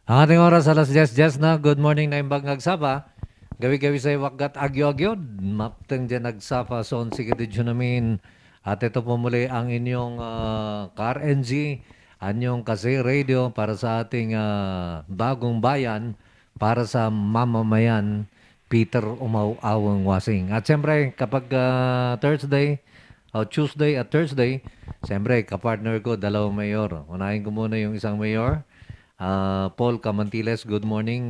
Ang ating oras alas 10:10 na. Good morning na imbag nagsapa. Gawi-gawi sa wakat agyo-agyo. Mapteng dyan nagsapa son sige didyo namin. At ito po muli ang inyong Car NG, anyong kasi radio para sa ating bagong bayan, para sa mamamayan, Peter Umaw-Awang Wasing. At siyempre, kapag Thursday, o Tuesday at Thursday, siyempre, kapartner ko, dalawang mayor. Unahin ko muna yung isang mayor. Paul Camantiles, good morning,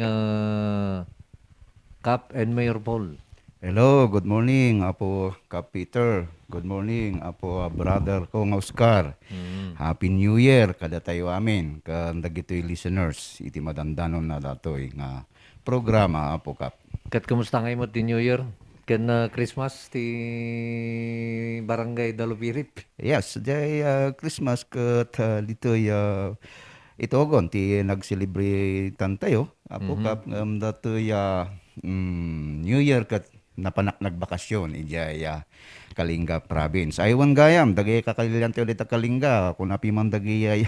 Cap and Mayor Paul. Hello, good morning, Apo Kap Peter. Good morning, Apo brother ko nga Oscar. Happy New Year kada tayo amin. Kan dagitoy listeners, iti madandanon na datoy nga programa Apo Kap. Kat kumusta ngayon mo ti New Year? Kan Christmas ti Barangay Dalupirip. Yes, day Christmas ket ditoy itogon ti nag-celebrate tayo. Apo Kap datoy New Year ket napanak nagbakasyon ijay Kalinga province. Aywan gayam dagay kakalilan tayo dita Kalinga kun api man dagay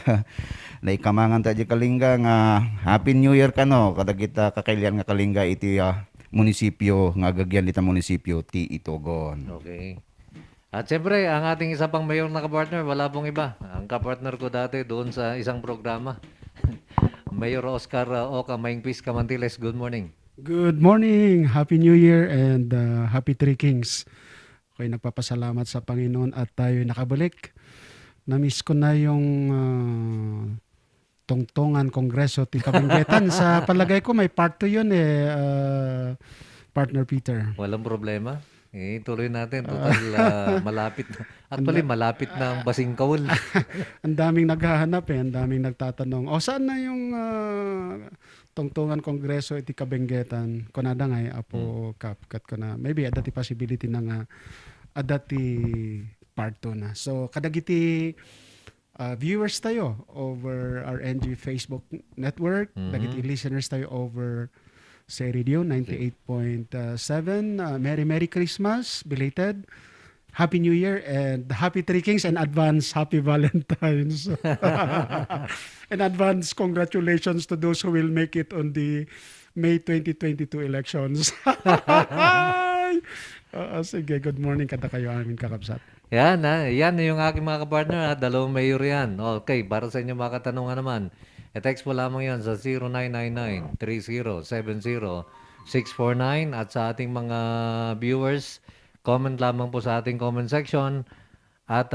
naikamangan tayo Kalinga nga Happy New Year kano kada kita kakailan nga Kalinga iti munisipyo nga gagyan dita munisipyo ti Itogon. Okay. At siyempre, ang ating isa pang mayor na kapartner, wala pong iba. Ang kapartner ko dati doon sa isang programa. Mayor Oscar Oka Maingpis Camantiles, good morning. Good morning, Happy New Year and Happy Three Kings. Okay, nagpapasalamat sa Panginoon at tayo nakabalik. Na-miss ko na yung tungtungan kongreso ti Kabanggetan. Sa palagay ko may part 2 yun partner Peter. Walang problema. Tuloy natin. Total, malapit na. Actually, malapit na ang Basing Kawul. Ang daming naghahanap ang daming nagtatanong. O saan na yung tungtungan kongreso iti Kabanggetan? Kunada nga apo kapkat ko na. Maybe adati possibility na nga adati part 2 na. So kadagiti viewers tayo over our NG Facebook network. Dagiti listeners tayo over sa radio 98.7. Merry Christmas, belated. Happy New Year and Happy Three Kings and advance Happy Valentine's. And advance congratulations to those who will make it on the May 2022 elections. Sige, good morning kada kayo amin kakabsat. Yan yung aking mga kapartner. Dalawang mayor yan. Okay, para sa inyo mga katanungan naman. E-text mo lamang yan sa 0999-3070-649 at sa ating mga viewers, comment lamang po sa ating comment section at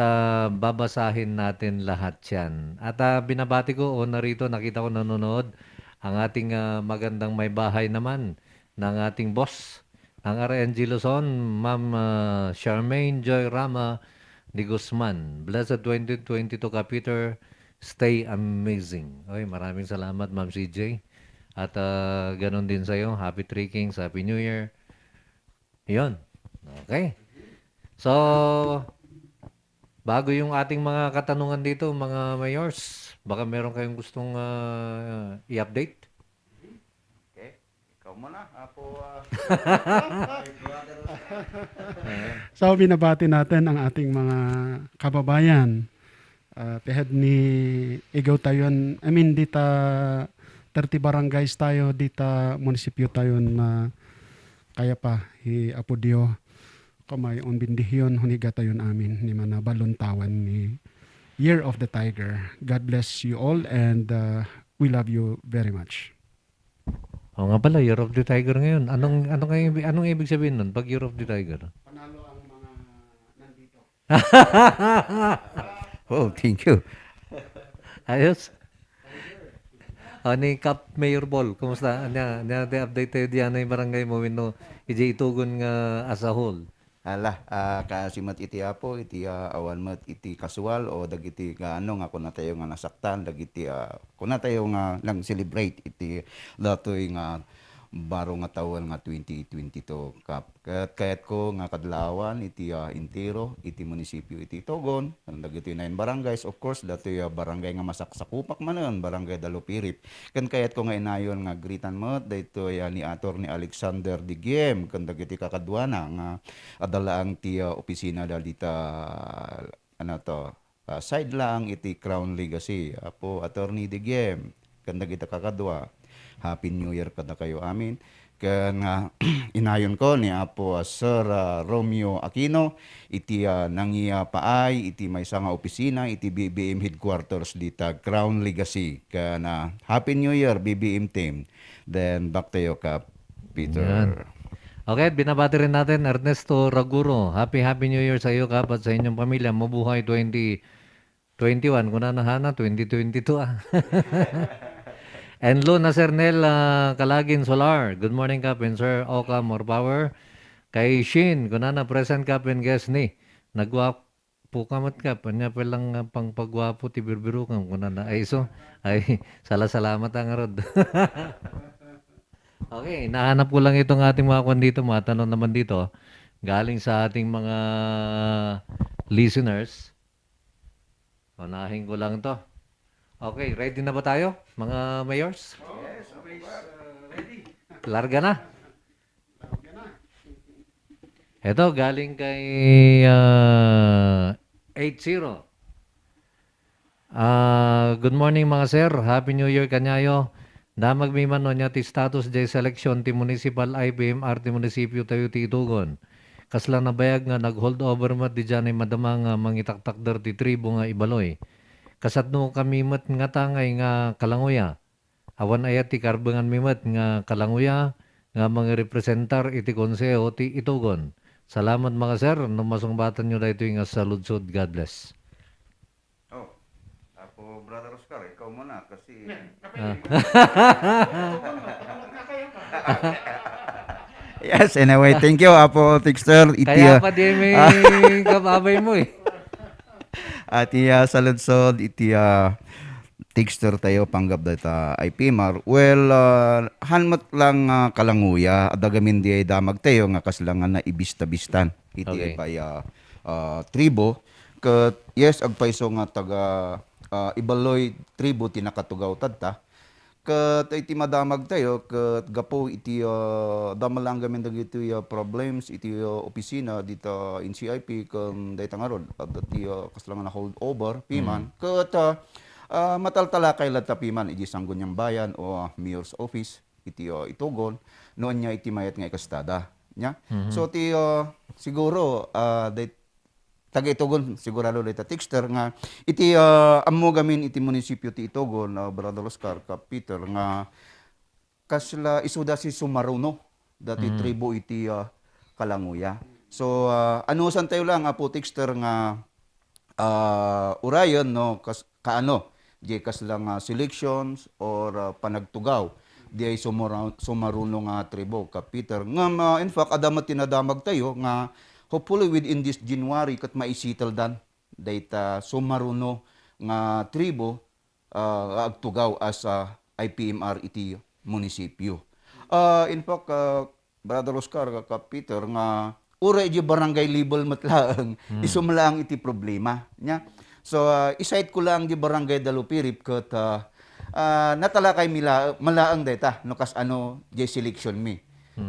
babasahin natin lahat yan. At binabati ko o narito, nakita ko nanonood ang ating magandang may bahay naman ng ating boss, ang RNG Luzon, Ma'am Charmaine Joy Rama de Guzman. Blessed 2022 ka Peter. Stay amazing. Okay, maraming salamat, Ma'am CJ. At ganun din sa'yo. Happy Three Kings, Happy New Year. Yun. Okay. So, bago yung ating mga katanungan dito, mga mayors, baka meron kayong gustong i-update? Okay, ikaw muna Apo So, binabati natin ang ating mga kababayan. Tehad ni Igaw tayo, dita 30 barangays tayo, dita munisipyo tayo na kaya pa, Apo Dio, kamay on bindihyon, huniga tayo amin, ni mana balontawan ni Year of the Tiger. God bless you all and we love you very much. Oo nga pala, Year of the Tiger ngayon. Anong ibig sabihin nun pag Year of the Tiger? Panalo ang mga nandito. Oh, thank you. Ayos. Ni Cap Mayor Paul, kumusta? Update tayo diyan yung barangay mo, iji itugon nga as a whole. Ala, kasimat iti apo, iti awan mat iti kasual o dagiti gaano nga kuna tayo nga nasaktan, dagiti kuna tayo nga lang celebrate iti datoy nga baro nga taon nga 2022 kap. Kayat ko nga kadlawan iti intero iti munisipyo iti Togon, dagiti 9 barangays, of course datoy barangay nga masaksakupak manon, barangay Dalupirip. Ken kayat ko nga inayon nga gritan mo daytoy ni Ator ni Alexander Digiem ken dagiti kakadwana nga adalaang ti opisina dita ano to side lang iti Crown Legacy Apo Attorney Digiem kanda kita kakadwa. Happy New Year kada kayo amin. Kan inayon ko ni Apo Sir Romeo Aquino iti nangiya paay iti may nga opisina iti BBM headquarters dita Crown Legacy. Kan Happy New Year BBM team. Then back to you Kap Peter. Yan. Okay, binabati rin natin Ernesto Raguro. Happy New Year sa iyo, Kap, at sa inyong pamilya. Mabuhay 2021. Kung nanahana, 2022 ah. And Luna Cernel Kalagin Solar. Good morning, Kap, and Sir Oka More Power. Kay Shin, kung na present, Kap, and guest ni. Nagwapo kamat, Kap. Anya pa lang pang pagwapo, tibirbiru kang kung na ay so. Ay, salamat ang arod. Okay, nahanap ko lang itong ating mga kwan dito, mga tanong naman dito. Galing sa ating mga listeners. Unahin ko lang to. Okay, ready na ba tayo, mga mayors? Yes, always ready. Larga na. Ito, galing kay 80. Good morning mga sir. Happy New Year kanyayo. Damag may manon niya ti status di selection ti municipal IPMR ti munisipyo tayo ti Itugon. Kasla na bayag nga nag-hold over mat di dyan ay madama nga mangitaktakder ti tribo nga ibaloy. Kasatno kami mat nga tangay nga kalanguya. Awan ayat ti karbangan mi mat nga kalanguya nga mga representar iti konseho ti Itugon. Salamat mga sir. Numasungbatan nyo dahito nga sa ludsod. God bless. Oh, Apo Brother Oscar, ikaw muna kasi Yes, anyway, thank you Apo Tixter. Kaya pa di may kababay mo eh. At sa lunsod, Tixter tayo panggap data IPMR. Well, hanmat lang kalanguya, adagamin di ay damag tayo nga kaslangan na ibista-bistan. Okay. Iti ay tribo. Kat, yes, agpaiso nga taga Ibaloy tribo tinakatugaw tadta. Kat iti madamag tayo, kat gapo iti damalang gamin dagito problems iti opisina dito in CIP kan dayta nga rod at iti kaslangan na hold over piman. Kat mataltala kay ladta piman iti Sangguniang Bayan o Mayor's Office iti Itugon noon niya iti mayat nga ikastada nya. So ti siguro taga Itugon sigurado dayta Tixter nga iti ammo gamin iti munisipyo ti Itugon Brother Oscar Kap Peter nga kasla isuda si Sumaruno dati tribo iti Kalanguya. So anusan tayo lang Apo Tixter nga urayon no kaano di kaslang selections or panagtugaw di ay sumaruno nga tribo Kap Peter nga in fact adamat tinadamag tayo nga hopefully within this January kat maisital dan dayta sumaruno nga tribo agtugaw as IPMR iti munisipyo. In fact Brother Oscar Kap Peter nga ura iti barangay level matlaang isumlaang iti problema nya. So isite ko lang di barangay Dalupirip kat natalakay malaang dayta no kas ano di selection mi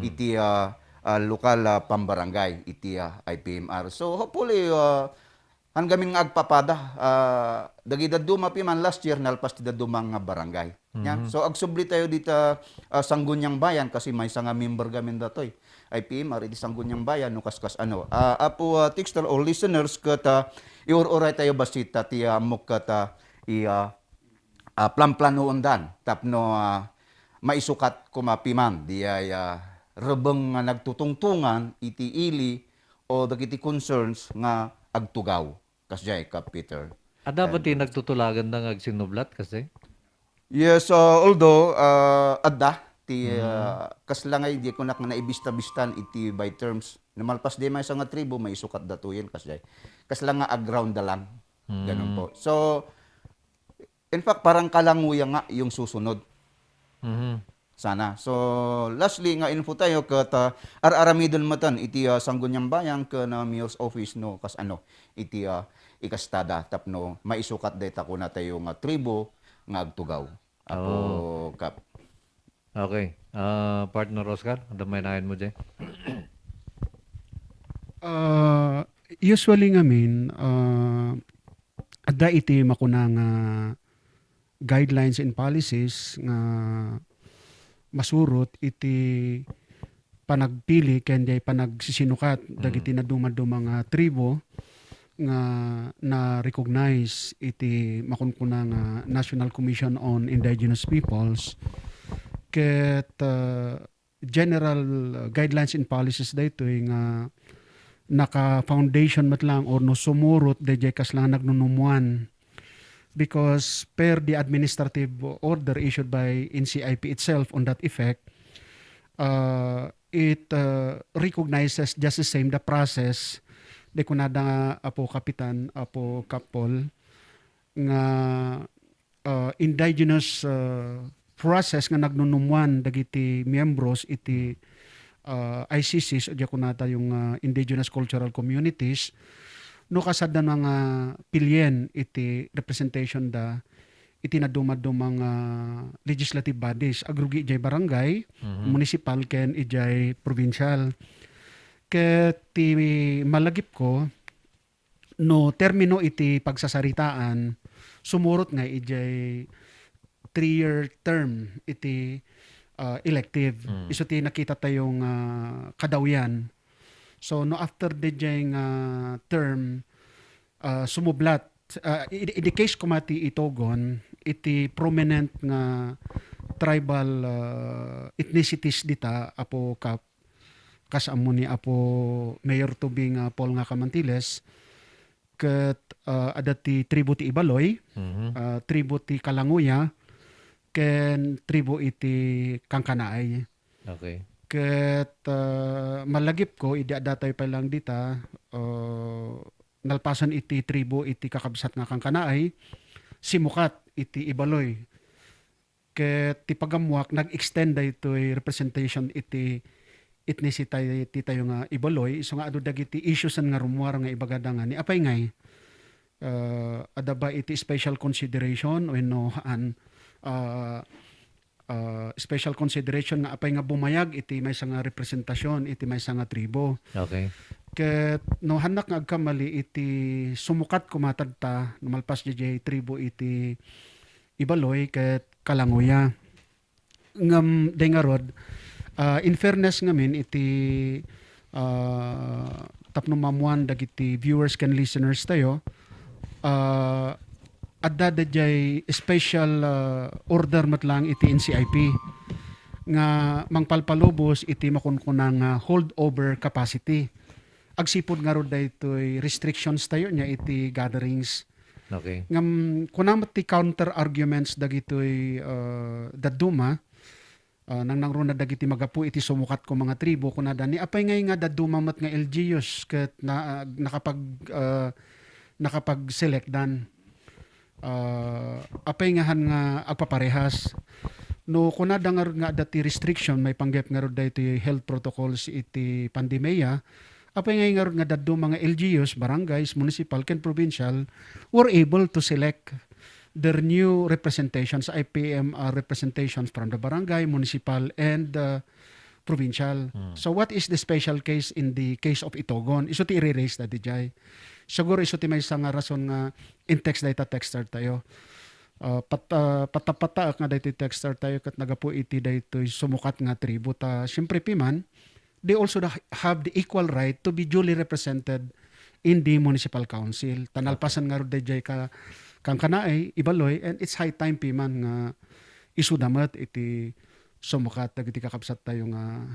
iti lokal pambarangay iti IPMR. So hopefully hanggamin nga agpapada dagida duma pi man last year nalpas ti dumang nga barangay. So agsubli tayo dito Sangguniang Bayan kasi may nga member gamin datoy IPMR iti Sangguniang Bayan no kaskas ano. Apo Tixter all listeners kat iururay tayo basita ti amok kat plan-planoon dan tapno maisukat kumapiman di ay rebeng nga nagtutungtungan iti ili o dagiti concerns nga agtugaw kasjay Kap Peter. Ada ba ti nagtutulagan ng agsinublat kasi? Yes, although adda ti kaslangay di ko nak naibista-bistan iti by terms namalpas di may nga tribo may sukat datuyen kasjay. Kaslang nga aground da lang. Ganun po. So in fact parang kalanguya nga yung susunod. Sana. So, lastly nga info tayo kat aramidon matan iti Sangguniang Bayan ka na Mayor's Office no kas ano iti ikastada tapno maisukat dayta ko na tayo nga tribo nga agtugaw. Apo Kap. Okay. Partner Oscar, damay nahin mo dyan. Usually ngamin adda iti makuna nga guidelines and policies nga masurot iti panagpili ken jay panagsisinukat dagiti naduma-duma nga tribo nga na-recognize iti makunkuna nga National Commission on Indigenous Peoples ket general guidelines and policies daytoy nga naka-foundation matlang or no sumurot dayjay kaslang nagnunumuan because per the administrative order issued by NCIP itself on that effect, it recognizes just the same the process de kunada nga apo kapitan apo kapol nga indigenous process nga nagnunumuan dagiti miyembros iti ICCs o di kunada yung indigenous cultural communities no kasada mga pilyen iti representation da iti naduma-dumang legislative bodies agrugi ijay barangay, municipal ken ijay provincial. Ket ti malagip ko no termino iti pagsasaritaan sumurot nga ijay 3-year term iti elective. Iso ti nakita tayong kadawyan. So no after the term sumublat in the case kumati itogon iti prominent nga tribal ethnicities dita apo kasamo ni apo Mayor Tubing Paul nga Kamantiles ket adati tribo ti Ibaloy, tribo ti Kalanguya ken tribo iti Kangkanaay. Okay. Ket malagip ko idi adatay pa lang dita nalpasan iti tribo iti kakabsat nga Kangkanaay simukat iti Ibaloy. Ket ti pagamuak nag-extend daytoy representation iti ethnicity ti tayo nga Ibaloy so nga adu dagiti issues nga rumuar nga ibagada nga ni apay ngay adaba iti special consideration wenno special consideration nga apay nga bumayag iti may nga representasyon iti may nga tribo. Okay. Ket no hanak nga agkamali iti sumukat kumatadta numalpas DJ tribo iti Ibaloy ket Kalanguya. Ngam dengarod in fairness ngamin iti tapno mamuan dagiti viewers ken listeners tayo adda dayjay special order matlang iti NCIP nga mangpalpalubos iti makunkunang holdover capacity. Agsipod nga rod daytoy restrictions tayo nya iti gatherings. Okay. Ngam kunamat ti counter arguments dagitoy daduma nang nangruna dagiti magapu iti sumukat ko mga tribo kunada ni apay ngay nga daduma mat nga LGUs ket nakapag-select dan. Apay nga han nga agpaparehas no kunada nga dati restriction may panggep nga rod daytoy health protocols iti pandemya apay nga nga daddo mga LGUs barangays municipal ken provincial were able to select their new representations IPMR representations from the barangay municipal and provincial. So what is the special case in the case of Itogon iso ti i-raise da dijay siguro iso ti may nga rason nga in text data texter tayo. Patapata nga daytoy texter tayo ket nagapu iti daytoy sumukat nga tribo ta syempre piman they also have the equal right to be duly represented in the municipal council. Tanalpasan nga rod dayjay Kangkanaay Ibaloy and it's high time piman nga isudamat iti sumukat dagiti kakabsat tayo nga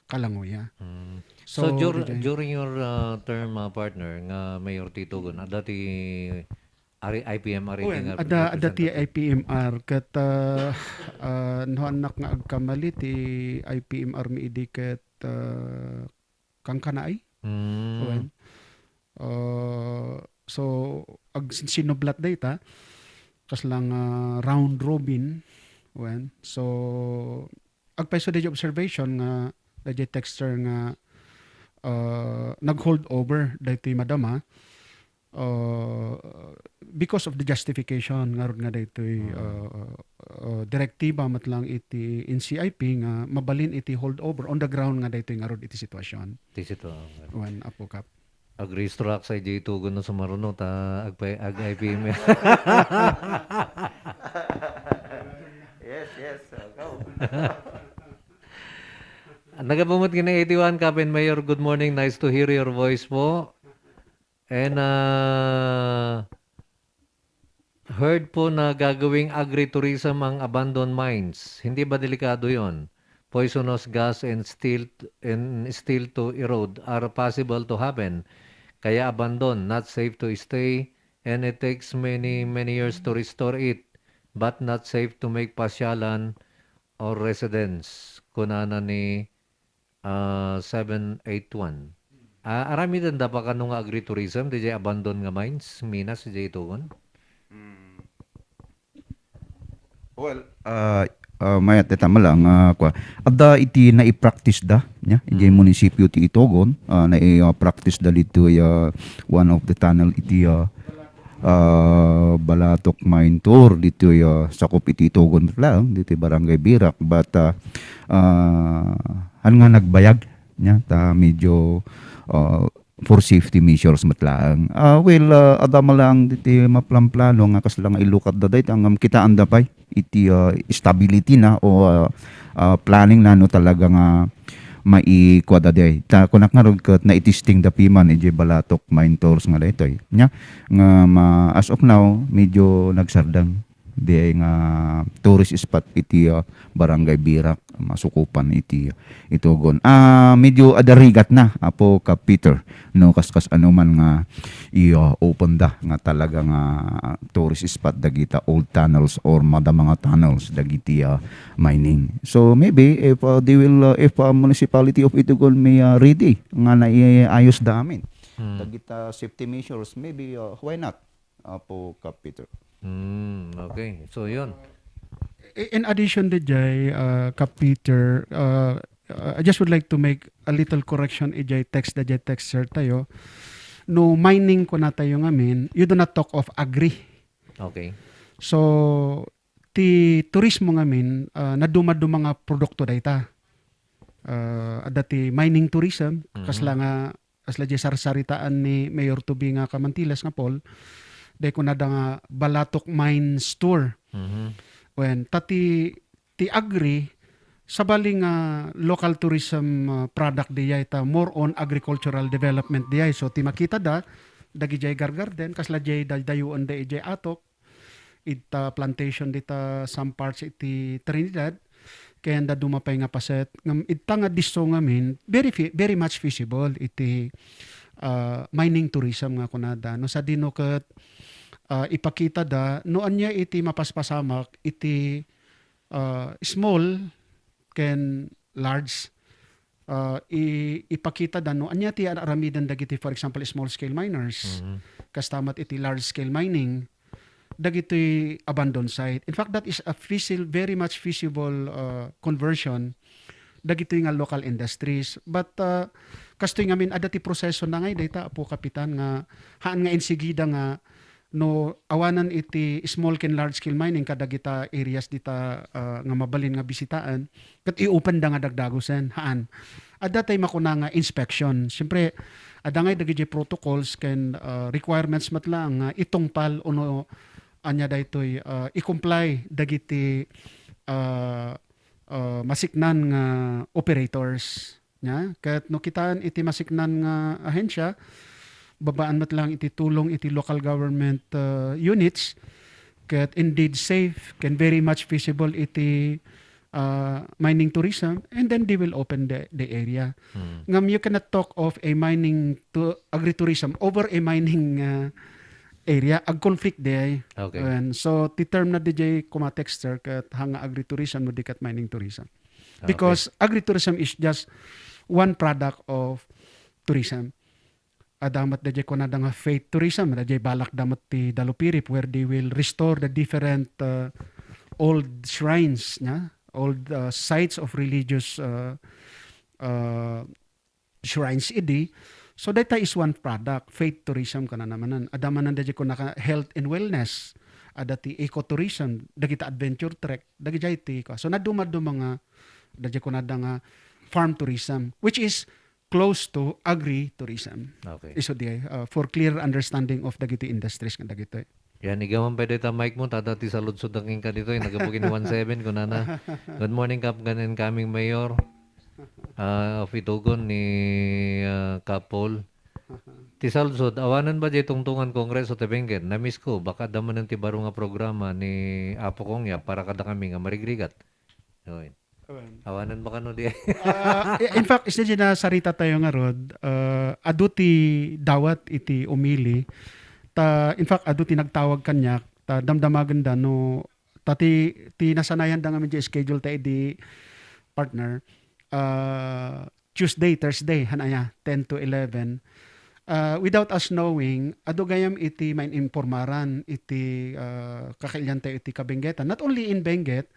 Kalanguya. So during your term partner nga Mayor Titugon dati IPMR ada ti IPMR ket no anak nga agkamali ti IPMR miidi ket Kangkanaay. So ag sinublat data kaslang round robin so agpaiso di observation nga dayjay texter nga nag-hold over daytoy madama because of the justification nga rod nga daytoy direktiba matlang iti NCIP nga mabalin iti hold over on the ground nga daytoy nga rod iti sitwasyon. Tisito. Wan apo kap. Agri-struck sa J2 no sumaruno ta ag-IPM. Yes, yes. Go. Nagabumot kina 81 Captain Mayor. Good morning. Nice to hear your voice po. And heard po na gagawing agritourism ang abandoned mines. Hindi ba delikado 'yon? Poisonous gas and still to erode are possible to happen. Kaya abandon, not safe to stay, and it takes many years to restore it, but not safe to make pasyalan or residence. Kunana ni 781. Arami din dapat kanong agritourism, di abandon nga mines, minas, di ituon. Well, mayat tama lang kwa. Adda iti na i-practice da nya iti munisipyo ti Itogon na i-practice da dito one of the tunnel iti Balatok Mine Tour dito sakop iti Itogon lang dito Barangay Birak but han nga nagbayag nya ta medyo for safety measures matlaang. Adama lang diti maplamplano nga kaslang ilukat da dayt ang kita anda pay iti stability na o planning na no talaga nga maikwada day. Ta kunak nga rod ket na itisting da piman iti Balatok Mine Tours nga daytoy. Nya nga as of now medyo nagsardang di nga tourist spot iti Barangay Birak masukupan iti Itogon. Medyo adarigat na apo ka Peter no kaskas ano man nga i-open da nga talaga nga tourist spot dagita old tunnels or mga tunnels dagiti mining. So maybe if they will if municipality of Itogon may ready nga naiayos da amin dagita safety measures maybe why not apo ka Peter. Okay. So, yun. In addition to Jay, Kap Peter, I just would like to make a little correction ijay text sir tayo. No mining ko na tayo ngamin, you do not talk of agri. Okay. So, ti turismo ngamin, naduma-duma nga produkto dayta. Adati mining tourism, kasla nga asla jay sarsaritaan ni Mayor Tubi nga Kamantilas nga Paul, day ko na nga Balatok Mine Tour. When ti agri sabali nga local tourism product diya ita more on agricultural development diya. So ti makita da dagi jay gargarden kasla jay dayuon da jay atok ita plantation dita some parts iti Trinidad kaya da dumapay nga paset ngam ita nga disto ngamin very much feasible iti mining tourism nga kunada no sa dino ket ipakita da no anya iti mapaspasamak iti small ken large ipakita da no anya ti aramidan dagiti for example small scale miners kastamat iti large scale mining dagiti abandoned site. In fact that is a very much feasible conversion dagiti nga local industries but kastoy ngamin adati proseso na ngay data apo kapitan nga haan nga insigida nga no awanan iti small ken large scale mining kadagita areas dita nga mabalin nga bisitaan ket i-open da nga dagdagosen haan adda tay makuna nga inspection syempre adda ngay dagiti protocols ken requirements matlang nga itungpal uno anya daytoy i-comply dagiti masiknan nga operators nya ket no kitaan iti masiknan nga ahensya babaan mat lang iti tulong iti local government units ket indeed safe can very much feasible iti mining tourism and then they will open the area. Ngam you cannot talk of a mining to agritourism over a mining area ag conflict day. Okay. And so ti term na DJ kuma texter ket hanga agritourism no dikat mining tourism. Because agritourism is just one product of tourism. Adamat da ko na nga faith tourism da balak damat ti Dalupirip where they will restore the different old shrines nya old sites of religious shrines idi. So data is one product faith tourism kana namanan adamanan da ko naka health and wellness adati ecotourism dagita adventure trek dagiti ti ko so naduma mga da ko na nga farm tourism which is close to agri-tourism. Okay. Iso di for clear understanding of dagiti industries nga dagito. Yan, igaman pwede ta mic mo, tatati sa lutsod ang ka dito, nagabugin ni 17, kunana. Good morning, Kap, ganin kaming mayor. Of Itugon ni Kap Paul. Ti saludsod, awanan ba di tungtungan kongreso ti Benguet? Na-miss ko, baka daman ng tibaro nga programa ni Apo Kongya para kada kami nga marigrigat. Yun. Awanan ba kano di? In fact, isa dyan na sarita tayo nga rod, adu ti dawat iti umili, in fact, adu ti nagtawag kanyak, ta damdamagan da no, ti nasanayan da nga medyo schedule tayo di partner, Tuesday, Thursday, hanaya, 10 to 11, without us knowing, adu gayam iti main informaran, iti kakailyan tayo iti Kabenguetan, not only in Benguet,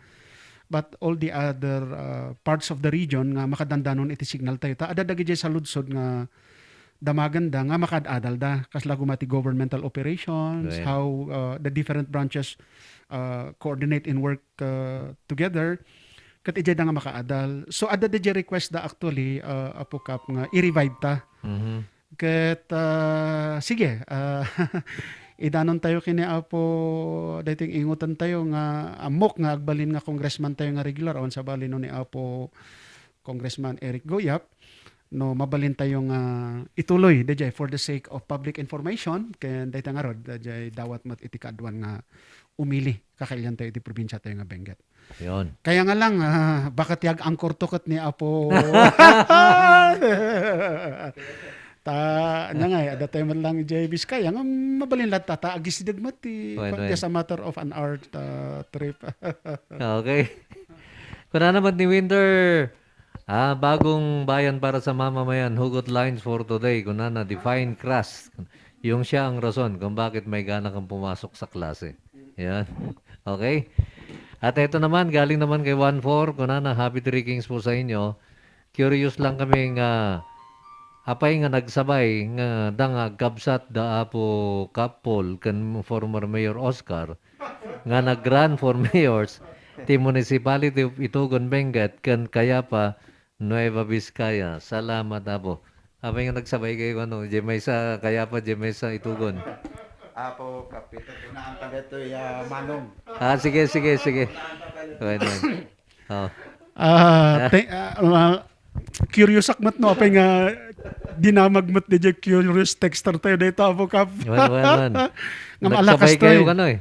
but all the other parts of the region nga makadandanon iti signal tayo. Ta ada dagi sa ludsod nga damaganda nga makadadal da kasla gumati governmental operations, Right. how the different branches coordinate and work together kat ijay da nga makaadal. So ada digi request da actually Apo Kap nga i-revive ta. Mhm. Ket sige, idanon tayo kini Apo dating ingutan tayo nga amok nga agbalin nga congressman tayo nga regular on sa balin no ni Apo Congressman Eric Goyap no mabalin tayo nga ituloy dayjay for the sake of public information ken dayta nga rod dayjay dawat mat iti kaadwan nga umili kakailan tayo iti probinsya tayo nga Benguet. Yun. Kaya nga lang baka tiyag angkor tukot ni Apo ta nya nga ada tayo man lang JBs kaya nga mabalin lat ta agisidag mati Right. just a matter of an hour trip. Okay. Kuna naman ni Winter, bagong bayan para sa mamamayan, hugot lines for today. Kuna na, define crust. Yung siya ang rason kung bakit may gana kang pumasok sa klase. Yan. Okay? At ito naman, galing naman kay 1-4. Kuna na, happy Three Kings po sa inyo. Curious lang kami nga, apay nga nagsabay nga danga kabsat da Apo Kapol kan former Mayor Oscar nga nag-run for mayors ti Municipality of Itugon Benguet kan Kayapa Nueva Vizcaya. Salamat Apo. Apay nga nagsabay kayo ano, Jemay sa Kayapa, Jemay sa Itugon. Apo kapitan tunaan pa dito manong. Sige. Okay, oh. Curious akmat no apay nga dinamagmat di curious texter tayo dito Apo Kap. Wan. Nga malakas Nagsabay kayo tayo. kano eh.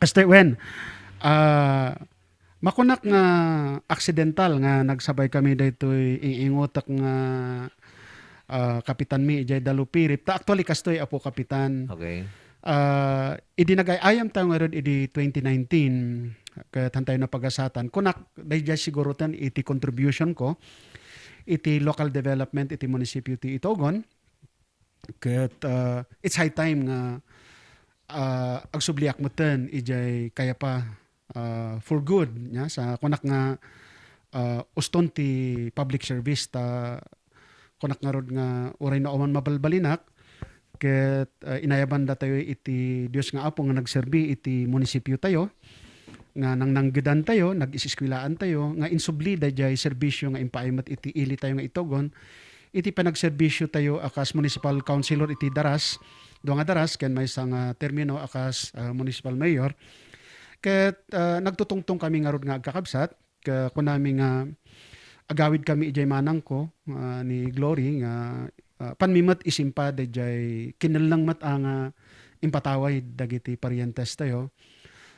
Este when makunak nga accidental nga nagsabay kami dito iingotak nga kapitan mi ijay dalupirip ta actually kastoy Apo Kapitan Okay. idinagay-ayam tayo nga ron idi 2019 kat hantay na pagasatan kunak dayjay siguro tan iti contribution ko iti local development iti munisipyo ti Itugon kat it's high time nga agsubliak mo ten ijay kaya pa for good nya sa kunak nga uston ti public service ta kunak nga rod nga uray na oman mabalbalinak ket inayaban da tayo iti Dios nga Apo nga nagserbi iti munisipyo tayo nga nanggedan tayo nag-iseskwilaan tayo nga insubli dayjay serbisyo nga impaimat iti ili tayo nga Itugon iti panagserbisyo tayo akas municipal councilor iti Daras do nga Daras ken may isang termino akas municipal mayor ket nagtutungtong kami nga rod nga agkakabsat kunami nga agawid kami ijay manang ko ni Glory nga panmimat isimpa dayjay kinallang mat ang impataway dagiti parientes tayo.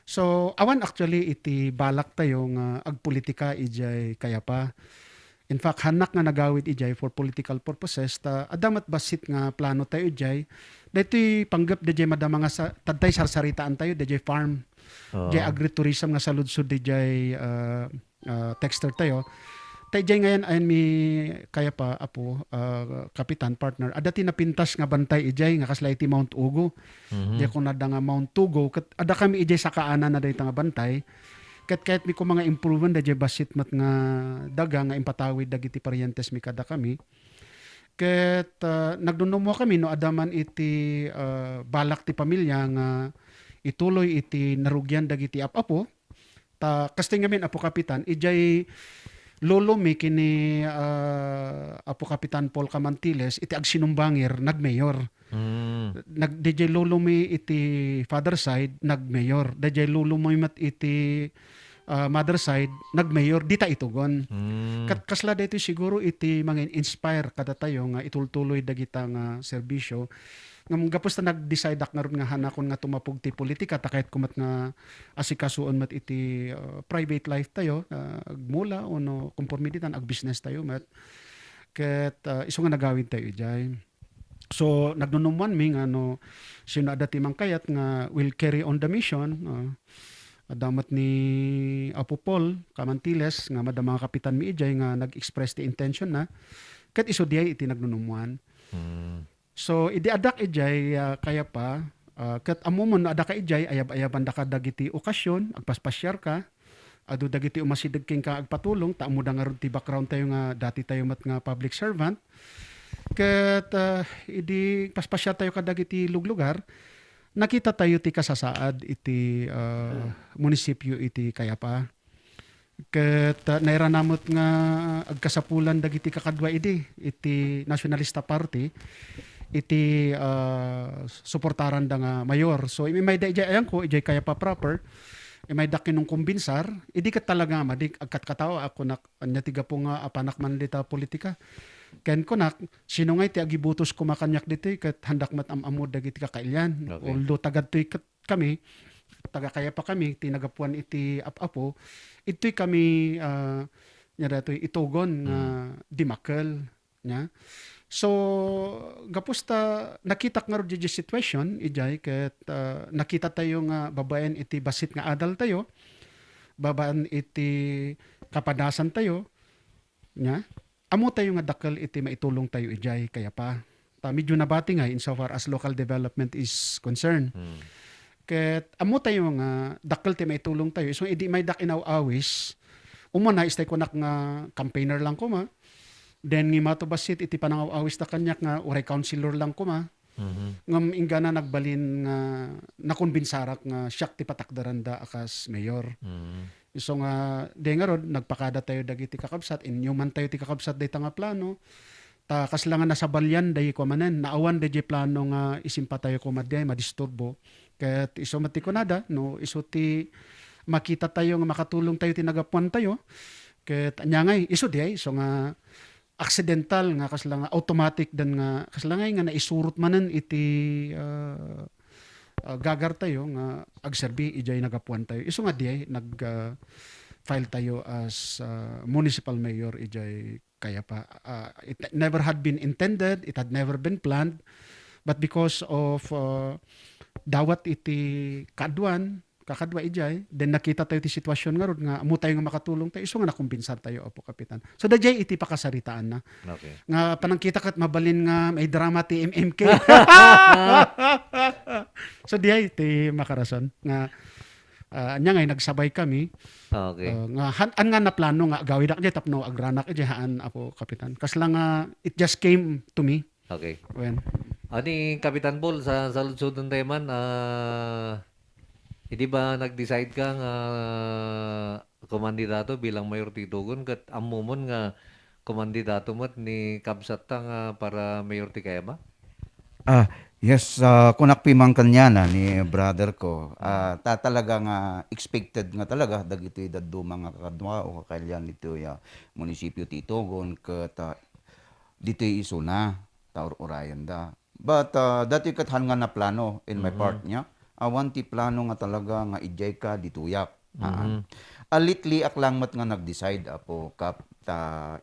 So awan actually iti balak tayo nga agpolitika ijay kaya pa. In fact hanak nga nagawid ijay for political purposes ta adamat basit nga plano tayo ijay. Daytoy panggap dayjay madama nga tadtay sarsaritaan tayo dayjay farm. Dayjay agritourism nga saludsod dayjay texter tayo. Tayjay ngayon ayon mi kaya pa Apo kapitan partner adati napintas nga bantay ijay nga kasla iti Mount Ugo. Di ko nada nga Mount Tugo ket ada kami ijay sa kaanan na dayta nga bantay. Ket kahit mi ko mga improvement dayjay basit mat nga daga nga impatawid dagiti parientes mi kada kami. Ket nagdunumo kami no adaman iti balak ti pamilya nga ituloy iti narugyan dagiti apo ta kasting ngamin Apo kapitan ijay lolo mi kini Apo Kapitan Paul Camantiles iti agsinumbangir nagmayor. DJ lolo mi iti father side nagmayor. DJ lolo mi mat iti mother side nagmayor dita itugon. Kasla dito siguro iti mga inspire kada tayo nga itultuloy dagita nga serbisyo. Nga gapos na nag-decide ak nga ron nga hanakon nga tumapog ti politika ta kahit kumat nga asikasuon mat iti private life tayo agmula o no konformiditan ag business tayo mat ket iso nga nagawid tayo ijay. So nagnunumwan mi nga no sino ada ti mangkayat nga will carry on the mission damat ni Apo Paul Camantiles nga madama mga kapitan mi ijay nga nag-express ti intention na ket iso diay iti nagnunumwan. So idi adak ijay kaya pa ket amumon ada ka ijay ayab-ayaban da ka dagiti okasyon agpaspasyar ka adu dagiti umasideg king ka agpatulong ta amuda nga ron ti background tayo nga dati tayo mat nga public servant ket idi paspasyar tayo ka dagiti luglugar nakita tayo ti kasasaad iti munisipyo iti Kayapa. Ket nairanamot nga agkasapulan dagiti kakadwa iti Nationalista Party iti suportaran da nga mayor. So may da ijay ayan ko ijay Kayapa proper. May da kinong kumbinsar, idi ket talaga madik agkatkatawa ako nak anya tiga po nga apanak man dita politika. Ken konak sino nga iti agibutos kumakanyak dito ket handak mat amamod dagiti kakailyan. Okay. Although tagad toy kami taga Kayapa kami tinagapuan iti apo ito'y kami nya datoy itugon nga dimakel nya. So gapos ta nakita nga ro di situation ijay ket nakita tayo nga babaen iti basit nga adal tayo babaan iti kapadasan tayo nya amo tayo nga dakkel iti maitulong tayo ijay Kayapa ta medyo nabati nga insofar as local development is concerned. Ket amo tayo nga dakkel ti maitulong tayo so idi may dak inaw-awis umana istay ko nak nga campaigner lang ko ma. Then nga mato basit iti panangaw-awis ta kanyak nga uray councilor lang ko ma. Ngam ingana nagbalin nga nakonbinsarak nga siyak ti patakdaran da akas mayor. So nga de nga rod nagpakada tayo dagiti kakabsat inyo man tayo ti kakabsat dayta nga plano. Ta kaslangan nasa balyan day ko manen naawan day plano nga isimpa tayo kumadya madisturbo. Ket iso mati kunada no iso ti makita tayo nga makatulong tayo tinagapuan tayo. Ket anyangay iso diay so nga accidental nga kasla nga automatic dan nga kasla nga naisurot manen iti gagar tayo nga agserbi ijay nagapuan tayo. Iso nga diay file tayo as municipal mayor ijay Kayapa. It never had been intended, it had never been planned, but because of dawat iti kakadwa ijay, then nakita tayo ti sitwasyon nga rod nga amo tayo nga makatulong tayo iso nga nakumpensar tayo Apo Kapitan. So dajay iti pakasaritaan na. Okay. Nga panangkita kat mabalin nga may drama ti MMK. So diay ti makarason nga anya nga nagsabay kami. Okay. Nga an nga na plano nga gawid ak tapno agranak ijay haan Apo Kapitan. Kasla nga it just came to me Okay. when Ani Kapitan Paul sa saludsudon tayo man hindi ba nag-decide ka nga kumandidato bilang mayor titugon kat amumon nga kumandidato mo't ni kabsat ta nga para mayor ti Kayapa? Yes, kunak pimang kanya na ni brother ko. Talaga nga expected nga talaga dagiti daddo mga kakadwa o kakailyan dito ya munisipyo ti Itugon ket dito isuna taur urayan da. But dati kat han nga na plano in my part niya. Awan ti plano nga talaga nga ijay ka dituyak. Alitli ak lang mat nga nag-decide Apo Kap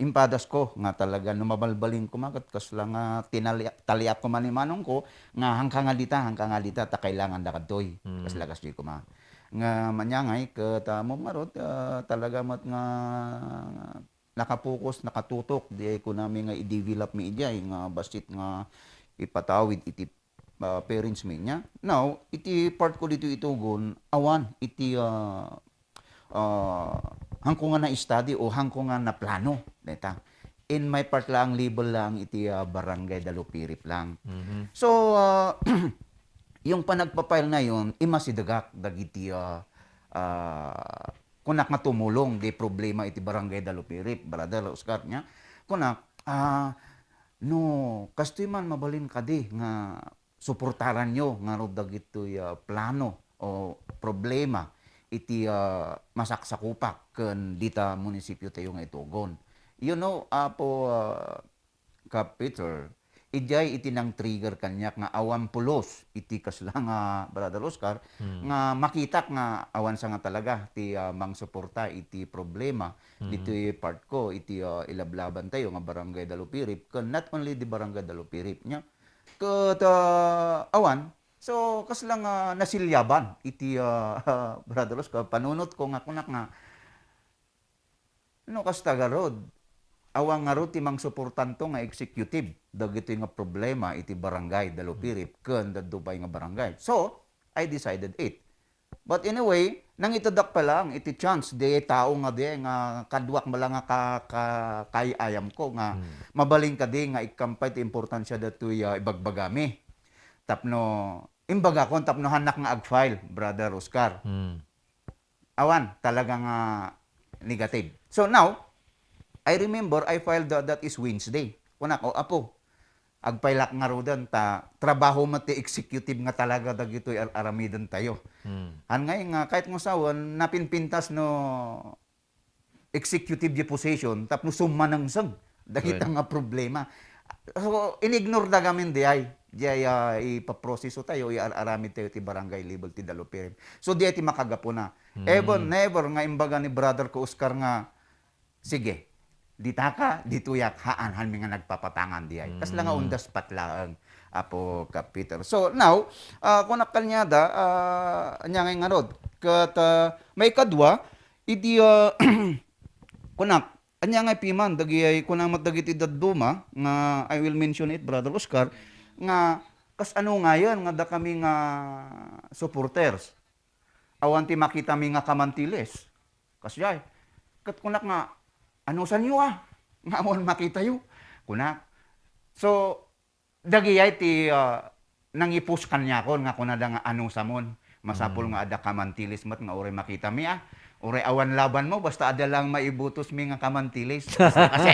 impadas ko nga talaga numabalbalin ko makat kasla nga taliap ko man manong ko nga hangka nga dita ta kailangan da kadtoy kasla kasdi ko ma nga manyangay ket mo marot talaga mat nga nakapokus nakatutok di ko nami nga i-develop mi ijay nga basit nga ipatawid iti parents mi niya. Now, iti part ko dito Itugon, awan, iti hangko nga na-study o hangko nga na plano. Deta. In my part lang, label lang, iti barangay Dalupirip lang. So, yung panagpapile na yun, imasidagak, dagiti kunak nga tumulong di problema iti barangay Dalupirip, brother Oscar nya. Kunak no kastoy man mabalin kadi nga suportaran nyo nga ro dagitoy plano o problema iti masaksakupak ken dita munisipyo tayo nga itugon. You know, apo Kap Peter, ijay iti nang trigger kanyak nga awan pulos iti kasla nga Brother Oscar nga makitak nga awan sa nga talaga ti mang suporta iti problema dito part ko iti ilablaban tayo nga barangay Dalupirip ken not only di barangay Dalupirip nya ket awan so kasla nga nasilyaban iti Brother Oscar panunot ko nga kunak nga no kas tagarod awang nga ro ti mang suportanto nga executive dagiti nga problema iti barangay Dalupirip ken dadupay nga barangay. So, I decided it. But anyway, nang itadak pa lang iti chance de tao nga de nga kadwak mala nga kay ayam ko nga mabaling kadi nga ikampay ti importansya datoy ibagbagami. Tapno imbaga kon tapno hanak nga ag-file, Brother Oscar. Awan talaga nga negative. So now, I remember I filed that is Wednesday. Kunak apo. Agpailak nga ro dan ta trabaho mati executive nga talaga dagitoy aramidan tayo. Ngay nga kahit nga sawan napinpintas no executive position tapno summanang sang dagita nga problema. So inignore da gamin di ay ipaproseso tayo iaramid tayo ti barangay level ti Dalupirip. So di ti makagapo na. Never nga imbaga ni brother ko Oscar nga sige dita ka, dituyak haan han nga nagpapatangan di ay. Kas lang nga undas patlaang apo Kap Peter. So now, kunak kanyada, nya nga rod. Kat may kadwa, idi kunak, anya nga piman, dagi ay kunang matdagiti daduma, nga I will mention it, Brother Oscar, nga kas ano nga yan, nga da kami nga supporters. Awan ti makita mi nga kamantiles. Kas yay. Kat kunak nga, ano sa niyo nga amon makita yu kunak so dagiyay ti nangipus kanya kon nga kunada nga ano sa mon masapol nga ada kamantilis mat nga ore makita mi ore awan laban mo basta ada lang maibutos mi nga kamantilis kasi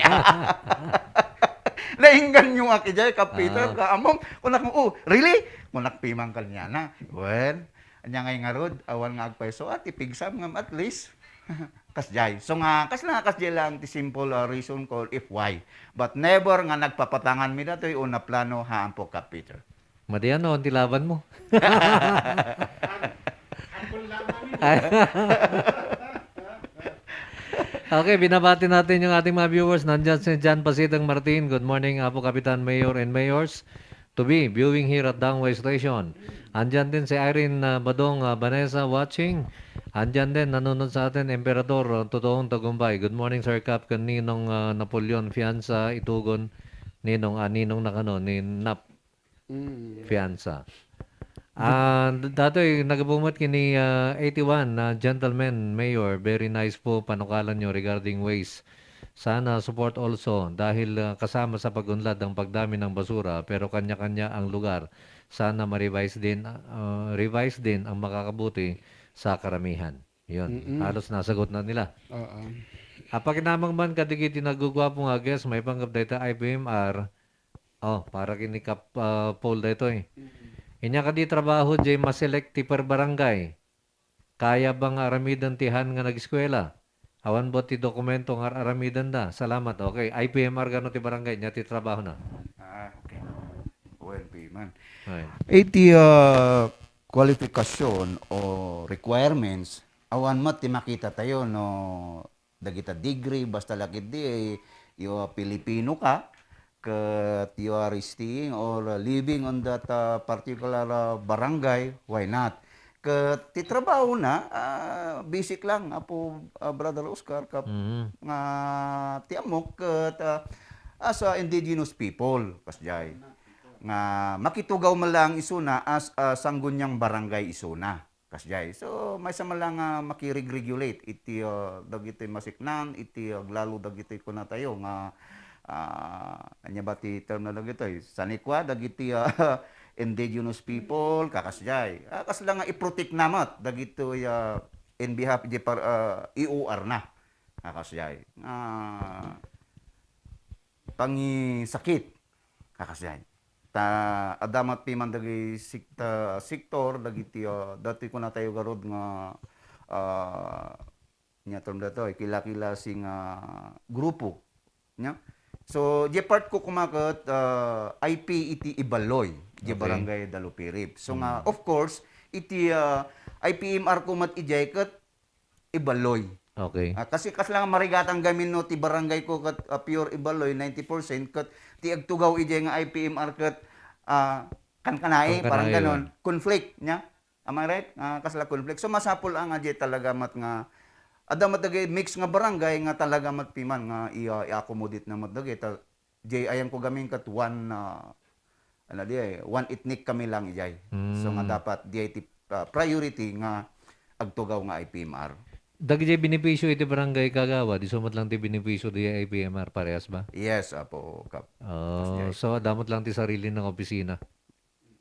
nainggan nyo aki jay Kap Peter ka among kunak mo really kunak pimang kanya na well anya ngay nga rod awan nga agpaiso at ipigsam nga at least kasjay. So nga, kasjay lang ti simple reason called if why. But never nga nagpapatangan mi datoy una plano haan po Kap Peter. Madiyan no, ti laban mo. Okay, binabati natin yung ating mga viewers. Nandyan si John Pasitang Martin. Good morning, Apo Kapitan Mayor and Mayors. To be viewing here at Dangway Station. Andyan din si Irene Badong Vanessa watching. Andyan din, nanonood sa atin, Emperador, totoong tagumpay. Good morning, Sir Cap, kaninong Napoleon Fianza, Itugon, ninong nakano, ni Nap Fianza. Datoy, nagabumot kini 81 na gentleman, Mayor, very nice po panukalan nyo regarding waste. Sana support also dahil kasama sa pagunlad ang pagdami ng basura pero kanya-kanya ang lugar. Sana ma-revise din ang makakabuti sa karamihan. Yun. Halos nasagot na nila. Pakinamang man kadigiti nagugwapo nga guess may panggap dito IPMR. Para kini Kap Paul dito eh. Inya ka di trabaho jay maselect ti per barangay. Kaya bang aramidan tihan nga nag-eskwela? Awan bo ti dokumento nga aramidan da. Salamat. Okay. IPMR gano ti barangay nya ti trabaho na. Okay. Well, man. Right. Iti kwalifikasyon o requirements awan mat ti makita tayo no dagita degree basta lakit di yo Pilipino ka ket you are staying or living on that particular barangay why not ket ti trabaho na basic lang apo Brother Oscar kap nga ti amok ket as indigenous people kasjay nga makitugaw man lang isuna as sanggunyang barangay isuna kasjay. So may sama lang makirig-regulate iti dagiti masiknan iti lalo dagiti kuna tayo nga anya ba ti term na dagiti sanikwa dagiti indigenous people kakasjay. Kas lang nga i-protect namat dagito in behalf di par EOR na kakasay pangi sakit kakasay ta adamat piman dagi sektor dagiti dati ko na tayo garod nga nya term dato kila-kila sing grupo nya so di part ko kumakat IP iti Ibaloy di Okay. barangay Dalupirip so nga of course iti IPMR ko mat ijay kat Ibaloy. Okay. Kasi lang marigatang gamin no ti barangay ko kat pure Ibaloy 90% kat ti agtugaw ijay nga IPMR kat kankanay parang Kankanay, ganon conflict nya. Am I right? Kasla conflict. So masapol ang ajay talaga mat nga adamat dagay mix nga barangay nga talaga mat piman nga i-accommodate na mat dagay ta jay ayan ko gamin kat one one ethnic kami lang ijay. So nga dapat di ti priority nga agtugaw nga IPMR. Dagiti benepisyo iti barangay kagawa, di sumat lang ti benepisyo di IPMR, parehas ba? Yes, apo, Kap. Oh, so damot lang ti sarili ng opisina.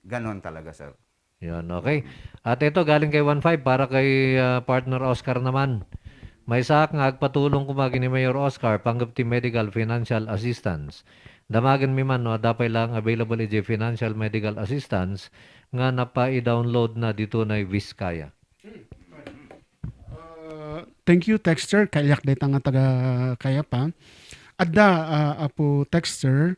Ganon talaga, sir. Yan, okay. At ito, galing kay 1.5 para kay partner Oscar naman. May sak nga agpatulong kumagi ni Mayor Oscar panggap ti medical financial assistance. Damagan mi man no, dapay lang available iti financial medical assistance nga napa-i-download na dito na Vizcaya. Thank you, Texter. Kayak data nga taga kaya pa. Adda, apo Texter,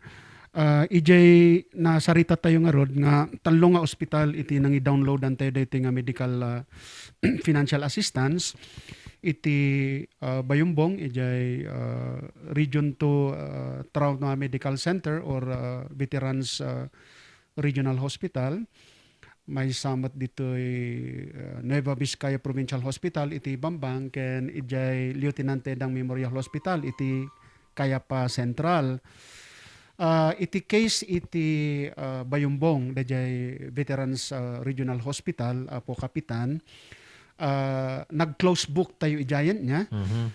ijay na sarita tayo nga rod nga talo nga ospital iti nang i-download tayo dito nga medical financial assistance iti Bayumbong ijay Region 2 Trauma Medical Center or Veterans Regional Hospital. May samat dito Nueva Vizcaya Provincial Hospital iti Bambang ken ijay Lieutenant Tedang Memorial Hospital iti Kayapa Central. Iti case iti Bayumbong dajay Veterans Regional Hospital po kapitan nag-close book tayo ijayan niya.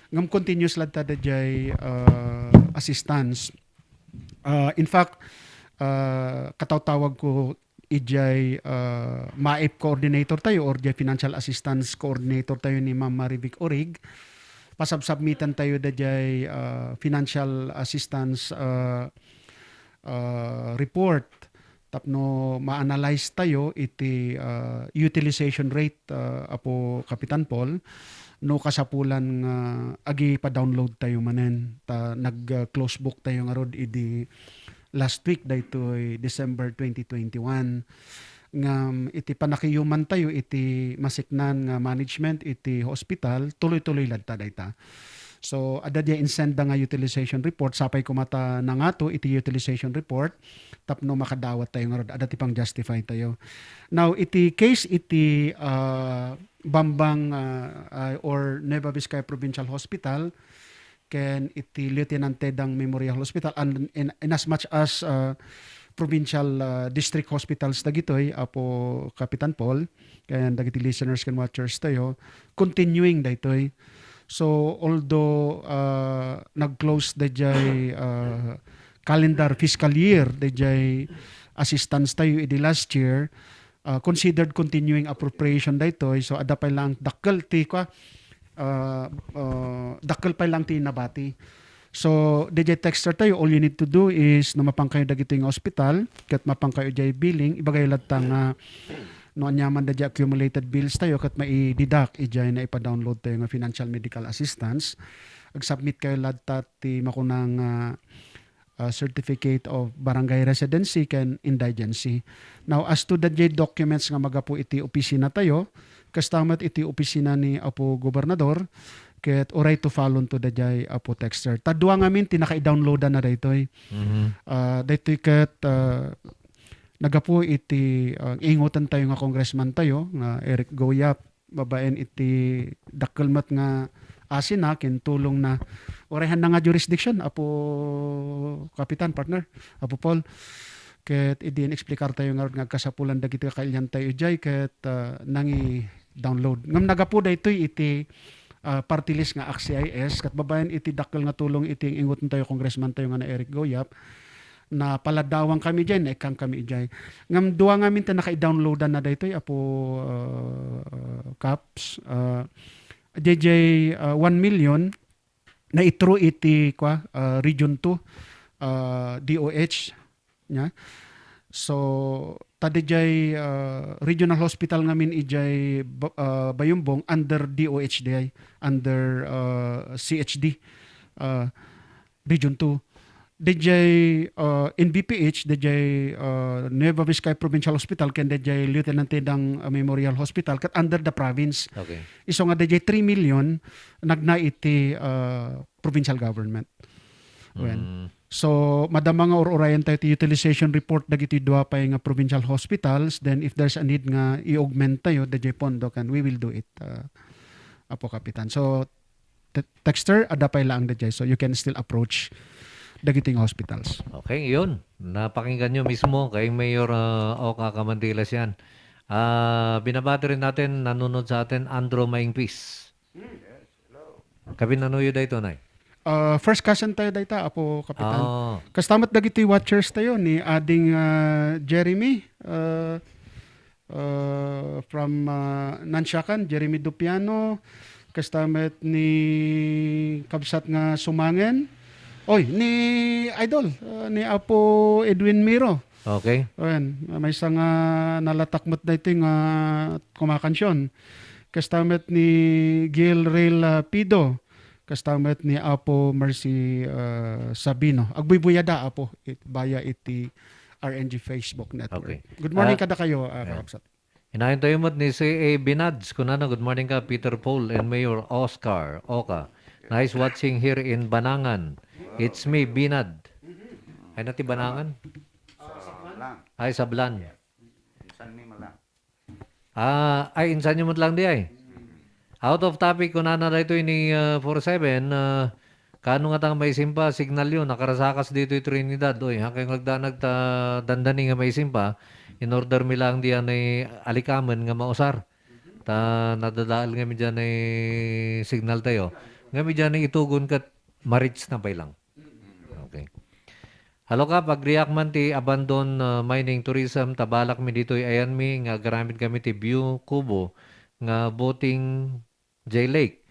Ngam continuous lang ta dajay assistance. In fact katawtawag ko ijay MAIP coordinator tayo or jay financial assistance coordinator tayo ni Ma'am Marivic Orig. Pasabsubmitan tayo dajay financial assistance report tapno ma-analyze tayo iti utilization rate apo Kapitan Paul no kasapulan nga agi pa-download tayo manen ta nag-close book tayo nga rod idi last week daytoy December 2021 ngam iti panakiyuman tayo iti masiknan nga management iti hospital tuloy-tuloy ladta dayta. So adda dia insend nga utilization report sapay kumata nangato iti utilization report tapno makadawat tayo nga rod adda ti pang justify tayo. Now iti case iti Bambang or Nueva Vizcaya Provincial Hospital ken iti Lieutenant Tedang Memorial Hospital and in as much as provincial district hospitals dagitoy apo Kapitan Paul ken dagiti listeners ken watchers tayo continuing daytoy. So although nag-close dayjay calendar fiscal year dayjay assistance tayo idi last year considered continuing appropriation daytoy so adda pa lang dakkel ti dakkel pa lang ti nabati. So DJ Texter tayo all you need to do is no mapangkayo dagiti nga hospital ket mapangkayo jay billing ibagay ladta nga no anyaman da accumulated bills tayo ket mai-deduct ijay na ipa-download tayo nga financial medical assistance. Ag-submit kayo ladta ti makunang certificate of barangay residency ken indigency. Now as to the documents nga magapu iti opisina tayo kastamat iti opisina ni Apo Gobernador ket oray to follow to dayjay Apo Texter. Tadua ngamin ti naka-downloadan na daytoy. Daytoy ket nagapu iti ingutan tayo nga congressman tayo nga Eric Goyap babaen iti dakkelmat nga asina ken tulong na orehan na nga jurisdiction Apo Kapitan partner Apo Paul ket idin explicar tayo nga kasapulan dagiti kailyan tayo jay ket nangi download ngam nagapu daytoy iti party list nga AXIS kat babayan iti dakkel nga tulong iti ingutan tayo congressman tayo nga na Eric Goyap na paladawang kami dyan, ekang kami dyan. Ngam duwa ngamin ta naka-downloadan na daytoy Apo Caps DJ 1 million na itro iti Region 2 DOH nya. So tadijay regional hospital ngamin ijay Bayumbong under DOH day, under CHD Region 2. DJ NBPH, DJ Nueva Vizcaya Provincial Hospital, ken DJ Lieutenant Tedang Memorial Hospital, kat under the province. Okay. Iso nga DJ 3 million, nagna iti provincial government. When. So, madama nga or-orayan tayo ti utilization report dagiti dua pay nga provincial hospitals, then if there's a need nga i-augment tayo, DJ Pondo, kan we will do it, Apo Kapitan. So, texter, ada pay lang DJ, so you can still approach dagiting hospitals. Okay, yun. Napakinggan nyo mismo kay Mayor Oka Camantilas yan. Binabati rin natin, nanonood sa atin, Andro Maingpis. Kabi nanuyo dito, Nay. First cousin tayo dayta, Apo Kapitan. Oh, Kastamat dagiti watchers tayo ni ading Jeremy from Nansyakan, Jeremy Dupiano. Kastamat ni Kabsat nga Sumangen. Oy, ni Idol, ni Apo Edwin Miro. okay. Ayan, may isang nalatakmot na ito yung kumakansyon. Kastamat ni Gil Rail Pido. Kastamat ni Apo Mercy Sabino. Agbubuyada Apo via iti RNG Facebook network. Okay. Good morning kada kayo, Kakabsat. Inahin tayo mo ni C.A. Binads. Kunana, good morning ka, Peter Paul and Mayor Oscar Oka. Nice watching here in Banangan. It's me, Binad. Ay nati Banangan? Ay, Sablan. Ay, insan nyo mo lang di ay. Out of topic, kung nana dito ni 47, kano nga tang may simpa, signal yun, nakarasakas dito yung Trinidad. Oy, hanggang dandani nga may simpa, in order mi lang diyan ay alikaman nga mausar. Nadadaal nga mi dyan ay signal tayo. Nga mi dyan ay itugon kat marits na pay lang. Okay. Halo ka, pag-react man ti abandon mining tourism, tabalak mi dito ayan mi, nga garamit kami ti View Kubo, nga boating J Lake.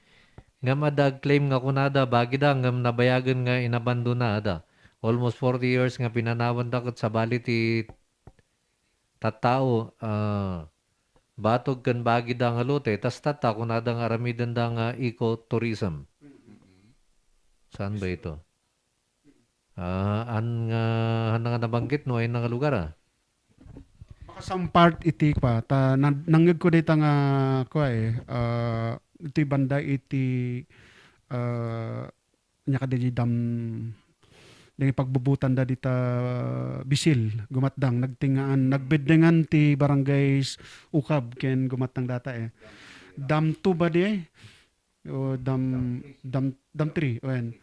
Nga madag claim nga kunada, bagida nga nabayagan nga inabandon na ada. Almost 40 years nga pinanawan dakot sa bali ti tattao, batog kan bagida nga lote, tas tata kunada nga aramidan da nga eco-tourism. Saan ba ito? Nga nabanggit no ay nga lugar Baka some part iti pa nangyag ko dito nga iti banda iti nya kadiji dam dengan pagbubutan da dita bisil gumatdang nagbedengan ti barangays ukab ken gumatdang data dam 2 ba di o dam 3 wen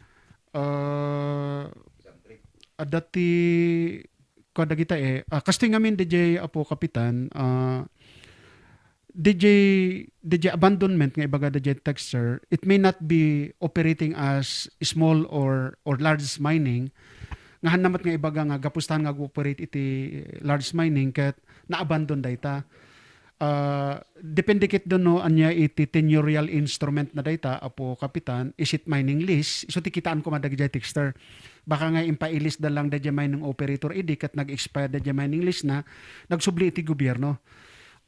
adati kada kita kasti ngamin DJ Apo Kapitan DJ abandonment nga ibaga DJ texture, it may not be operating as small or large mining nga hanamat nga ibaga nga gapustahan nga operate iti large mining ket na-abandon dayta. Depende kit doon no anya iti tenurial instrument na dayta Apo Kapitan, is it mining lease? So tikitaan ko madag DJ texture. Baka nga impailis da lang DJ mining operator idi ket nag-expire DJ mining lease na nagsubli iti gobyerno.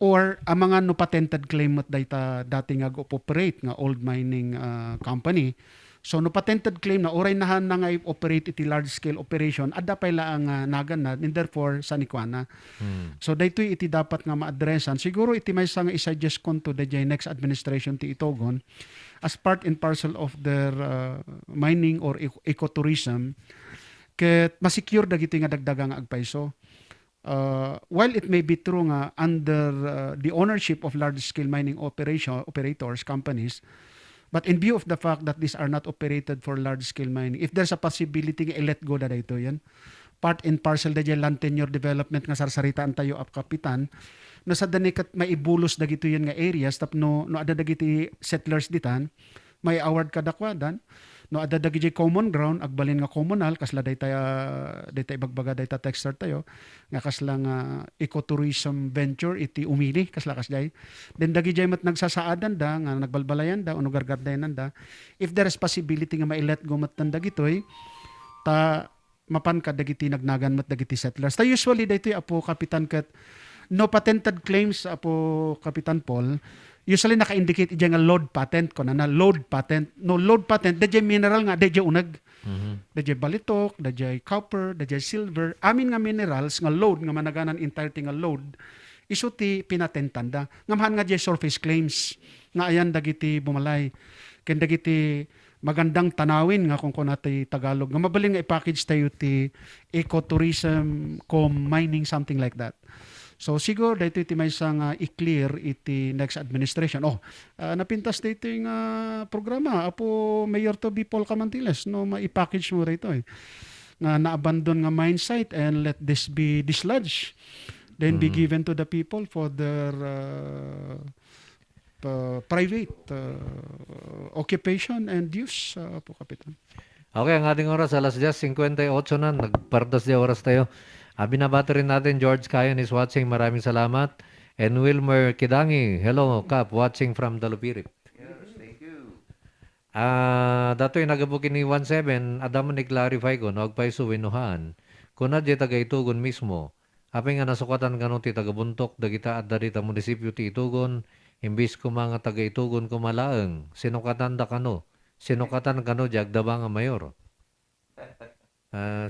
Or ang mga no patented claim at dati nga operate nga old mining company. So no patented claim na oray nahan na nga operate iti large scale operation adda pay laang nagan na and therefore sanikwana. So daytoy iti dapat nga ma-addressan. Siguro iti may nga i-suggest kon to the next administration ti itogon as part and parcel of their mining or ecotourism ket masecure dagiti nga dagdagang agpayso. While it may be true nga under the ownership of large-scale mining operators, companies, but in view of the fact that these are not operated for large-scale mining, if there's a possibility nga i-let go na dito yan, part and parcel da land tenure development nga sarsaritaan tayo Kapitan, no sa danikat maibulos dagito yan nga areas, tap no ada dagiti settlers ditan, may award kadakwadan, No adda dagiti common ground agbalin nga communal kasla dayta ibagbaga dayta texter tayo nga kasla nga ecotourism venture iti umili kasla kasjay. Then dagiti mat nagsasaadan da nga nagbalbalayan da o gargardayanan da if there is possibility nga mailet go mat dagitoy ta mapan ka dagiti nagnagan mat dagiti settlers. Ta usually daytoy apo kapitan ket no patented claims apo Kapitan Paul usually naka-indicate ija nga load patent ko na load patent. No load patent, dajay mineral nga, dajay unag. Dajay balitok, dajay copper, dajay silver. Amin nga minerals nga load, nga managanan entirety nga load, isuti pinatentan da. Ngamahan nga dajay surface claims. Nga ayan dagiti bumalay. Ken dagiti magandang tanawin nga kung kunatay Tagalog. Nga mabaling nga i-package tayo ti ecotourism, mining, something like that. So siguro dito iti may isang i-clear iti next administration. Napintas dito yung programa. Apo Mayor to be Paul Camantiles. No, ma-package mo rito eh. Nga na-abandon nga mine site and let this be dislodged. Then be given to the people for their private occupation and use. Apo Kapitan. Okay, ang ating oras, alas 10:58 na. Nagpardas di oras tayo. Binabati rin natin, George Cayon is watching. Maraming salamat. And Wilmer Kidangi, hello, Kap, watching from Dalupirip. Yes, thank you. Dato'y nagabukin ni 17, adamo ni clarify ko, nagpay suwinuhan. Kuna di taga-itugon mismo, apay nga nasukatan kanong ti taga-buntok, dagita at darita munisipyo ti itugon, imbis ko mga taga-itugon kumalaang, sinukatan da kano, sinukatan kano, jagdaba nga mayor.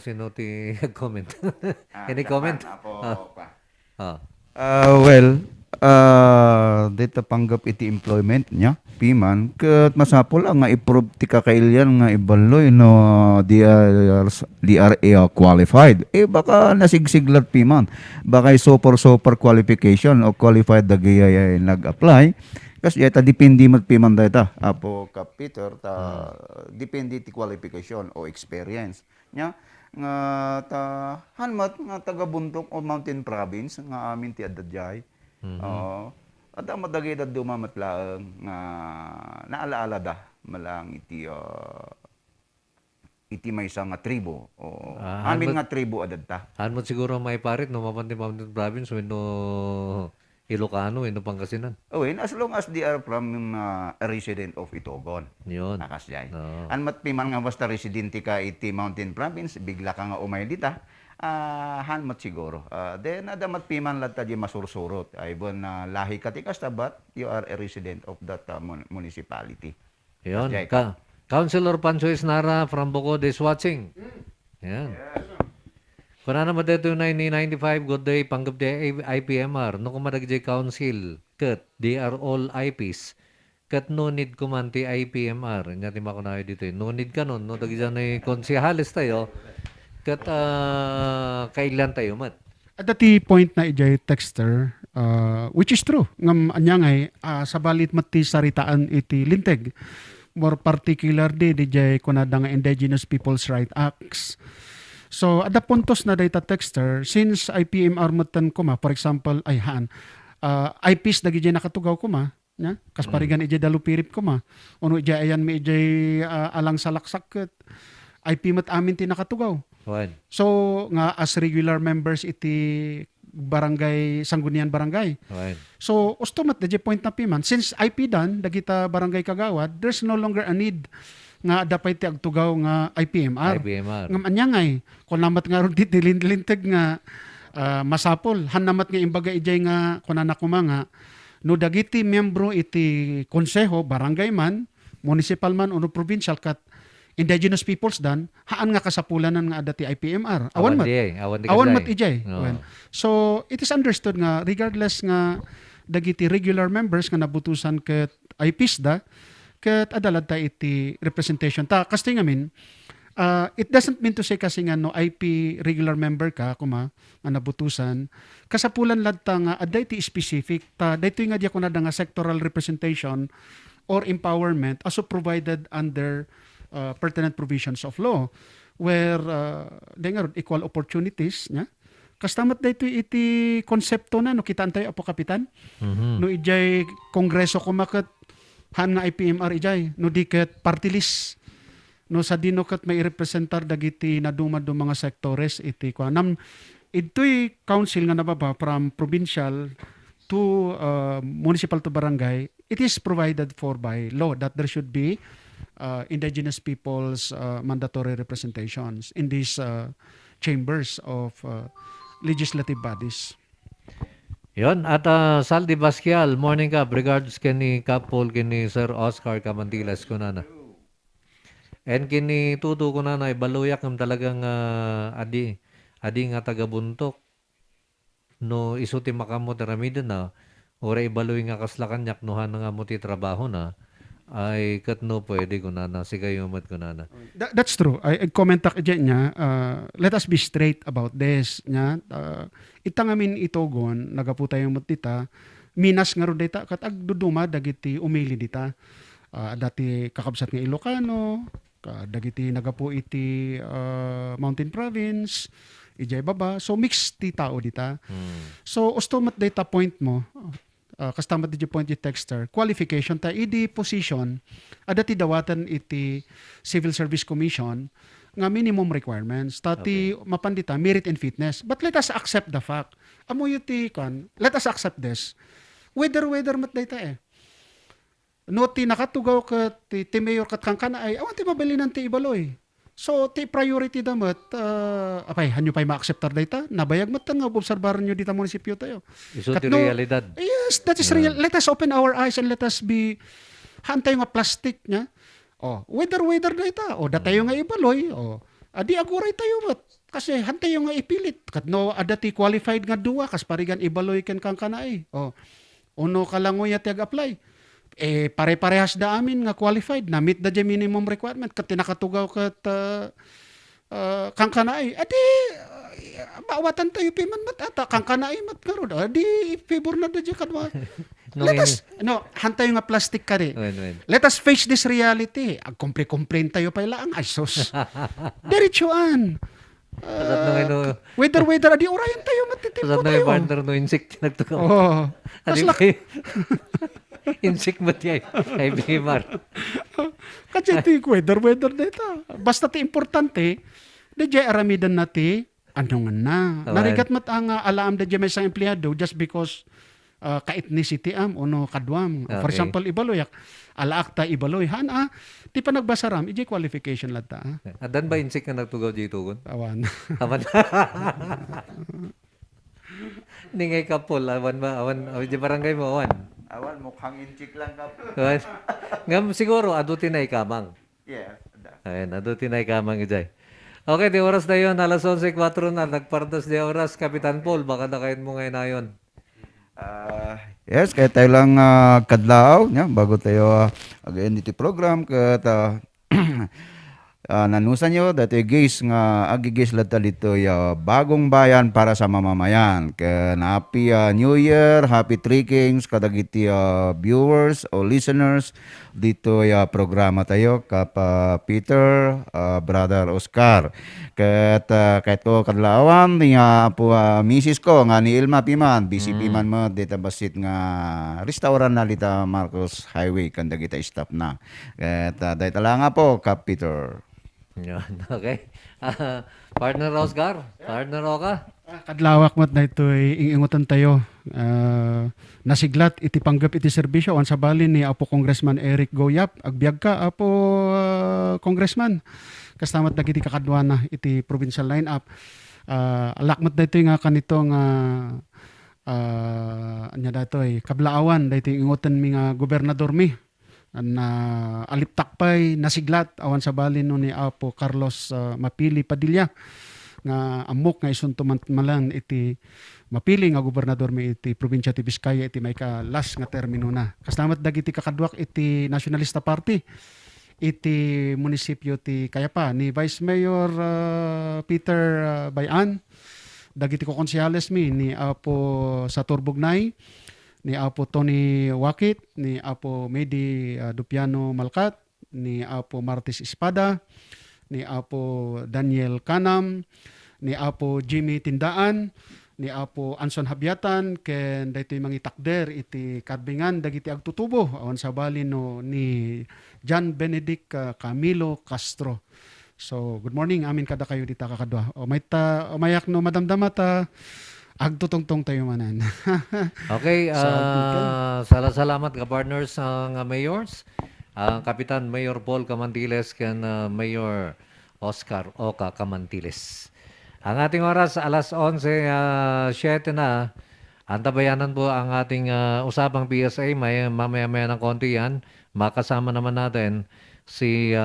Sino ti comment? Any comment? Dito panggap iti employment niya, piman, kat masapol nga i-prove ti kakailyan nga ibaloy no they are qualified. Baka nasigsiglat piman. Baka super qualification o qualified dagi nag-apply. Kasi ta depende mat piman data. Apo Kap Peter depende ti qualification o experience nya nga ta hanmat nga taga-bundok o mountain province nga amin ti adadjay. At madagay da dumamat laang nga naalaala da malang iti may isang nga tribo o amin nga tribo adadta. Hanmot siguro may parit no mapanti mountain province no Ilocano, no Pangasinan. As long as they are from a resident of Itogon. Yun. Nakasyay. No. Anmat piman nga basta residente ka iti mountain province, bigla ka nga umay dita, hanmat siguro. Then adamat piman lata di masursurot. Ay bon lahi ka ti kasta, but you are a resident of that municipality. Yun. Councilor Pancho Isnara from Bukod is watching. Yan. Kuna naman dito yung 1995, good day, panggap di IPMR. No kumadagjay council, kat, they are all IPs. Kat no need kumanti IPMR. Nyati makunayo dito eh. No need ka nun. No dagjan ay konsihalis tayo. Kat kailan tayo mat. At dati point na ijay texter, which is true. Ngam anyangay, sa balit mati saritaan iti linteg. More particularly, dijay kunada nga Indigenous Peoples' Rights Acts. So, ada puntos na data texter, since IPMR matan ko ma, for example, IPs dagi dyan nakatugaw ko ma, kas parigan ijay dalupirip ko ma, uno ijay ayan may ijay alang salaksakit, IP mat amin ti nakatugaw. When? So, nga as regular members iti barangay, Sanggunian Barangay. When? So, ustomat dagi point na piman, since IP dan, dagita barangay kagawad, there's no longer a need nga dapat ti agtugaw nga IPMR. Ngam anyangay kun namat nga ron dilinteg nga masapol hanamat nga imbaga ijay nga kunana kuma nga no dagiti miyembro iti konseho barangay man, municipal man o provincial kat indigenous peoples dan haan nga kasapulanan nga adati IPMR. Awan mat ijay. No. So it is understood nga regardless nga dagiti regular members nga nabutusan ket IPs da ket adalad ta iti representation ta kasi ngamin it doesn't mean to say kasi nga no IP regular member ka kuma nga nabutusan kasapulan lad ta nga adda iti specific ta daytoy nga diya kunada nga sectoral representation or empowerment as provided under pertinent provisions of law where equal opportunities nya kastamat daytoy iti konsepto na no kitaan tayo Apo Kapitan no ijay kongreso kumaket han nga IPMR ijay no diket party list no sa dinokat may representar dagiti nadumad do mga sektores iti kuanam ito'y council nga nababa from provincial to municipal to barangay. It is provided for by law that there should be indigenous people's mandatory representations in these chambers of legislative bodies. Yon at Saldi Basquial, morning ka. Regards kini Kapol kini Sir Oscar Camantilas kunana. And kini tuto kunana ibaluyak ng talagang adi nga tagabuntok. No isuti makamot ramida na ora ibaluy nga kaslakanyak nuhan nga mo ti trabaho na ay kat no pwede kunana sigayo mat kunana. That's true. I comment tak dyan niya. Let us be straight about this. Nya. Itang amin itogon, nagaputa yung matita, minas nga ro dita, kat agduduma, dagiti umili dita. Dati kakabsat nga Ilocano, dagiti nagapu iti Mountain Province, ijay baba. So mixed ti tao dita. So usto mat data point mo, kastamat di point yung texter, qualification ta, idi position, adati dawatan iti Civil Service Commission, nga minimum requirements, tati mapandita, merit and fitness. But let us accept the fact. Amo yuti kan, let us accept this. Whether mat data eh. No, ti nakatugaw ka, ti mayor kat kangkana ay, awan ti mabali ng ti ibaloy. So, ti priority damat, apay, hanyo pa'y ma-acceptar data, nabayag mat nga, obserbaran nyo dita munisipyo tayo. Iso ti realidad. Yes, that is real. Let us open our eyes and let us be, hantay nga plastic niya. Whether data, datayo nga ibaloy, adi aguray tayo mat. Kasi hantay nga ipilit. Kat no, adati qualified nga duwa, kas parigan ibaloy ken kang kanay. Uno kalangoy at apply. Pare-parehas da amin nga qualified na meet da minimum requirement kat tinakatugaw kat kang kanay adi bawatan tayo piman mat ata kang kanay mat karon adi favor na da kadwa. Let us hantay nga plastic ka rin. Let us face this reality. Agkomple-complain tayo pa lang ay sus. Diretsuan. Whether adi orayan tayo matitimpo tayo. Kasat na yung partner no insect nagtugaw. Adi insect mo tiyan, ay Bimar. Kasi ito yung weather data. Basta ti importante, dadya aramidan nati, ano nga na. Narigat mat ang alaam dadya may isang empleyado just because ka-ethnicity no kadwam. For example, ibaloyak, alaakta ibaloy. Ti pa nagbasaram, iji qualification lang ta. Adan ba insect na nagtugaw dito kun? Awan. Ningay Kapol, awan di barangay mo, awan. Awan, mukhang inchik lang ka po. Ngam siguro, adutin na ikamang. Yes. Ayan, adutin na ikamang ijay. Okay, di oras na yun. Alas 11:04 na. Nagpartos di oras. Kapitan Paul, baka nakain mo ngayon na yun. Yes, kaya tayo lang kadlaaw, bago tayo again dito program, kaya nanusan nyo, dati guys nga agigis lata dito bagong bayan para sa mamamayan. Kaya happy New Year, happy Three Kings, kadagiti viewers o listeners dito programa tayo kapa Peter, brother Oscar. Kahit ko kadlawan niya po misis ko nga ni Ilma Piman, busy Piman mo dito basit nga restaurant na dito Marcos Highway kandagita stop na. Dahil tala nga po kap Peter. Yan, okay. Partner Oscar, partner Oka. Kadlawak mat na ito ingutan tayo. Nasiglat iti panggap iti serbisyo on sa balin ni Apo Congressman Eric Goyap. Agbiag ka Apo Congressman. Kastamat na iti kakadwa na iti provincial lineup. Alakmat na ito nga kanitong anya datoy kablaawan dito ingutan mi nga gobernador mi. Na aliptakpay nasiglat awan sa balin no ni Apo Carlos Mapili Padilla nga amok nga isuntuman malan iti mapili nga gobernador mi iti probinsya ti Biskaya iti may ka last nga termino na. Kastamat dagiti kakadwak iti Nationalista Party iti munisipyo ti Kayapa ni Vice Mayor Peter Bayan, dagiti ko konsyales mi ni Apo Sator Bugnay, ni Apo Tony Wakit, ni Apo Medi Dupiano Malkat, ni Apo Martis Espada, ni Apo Daniel Kanam, ni Apo Jimmy Tindaan, ni Apo Anson Habiatan ken daytoy mangitakder iti karbingan dagiti agtutubo awan sa bali no ni John Benedict Camilo Castro. So good morning amin kada kayo dita kakadwa. O may ta o mayak no madamdamata agtutungtong tayo manan. Okay, salamat ka partners nga mayors. Ang Kapitan Mayor Paul Camantiles ken Mayor Oscar Oka Camantiles. Ang ating oras alas 11:07 na. Antabayanan po ang ating usapang PSA. Mamaya-maya ng konti yan. Makasama naman natin si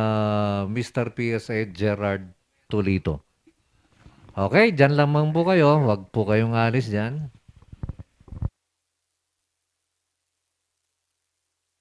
Mr. PSA Gerard Tulito. Okay, dyan lamang po kayo. Huwag po kayong alis dyan.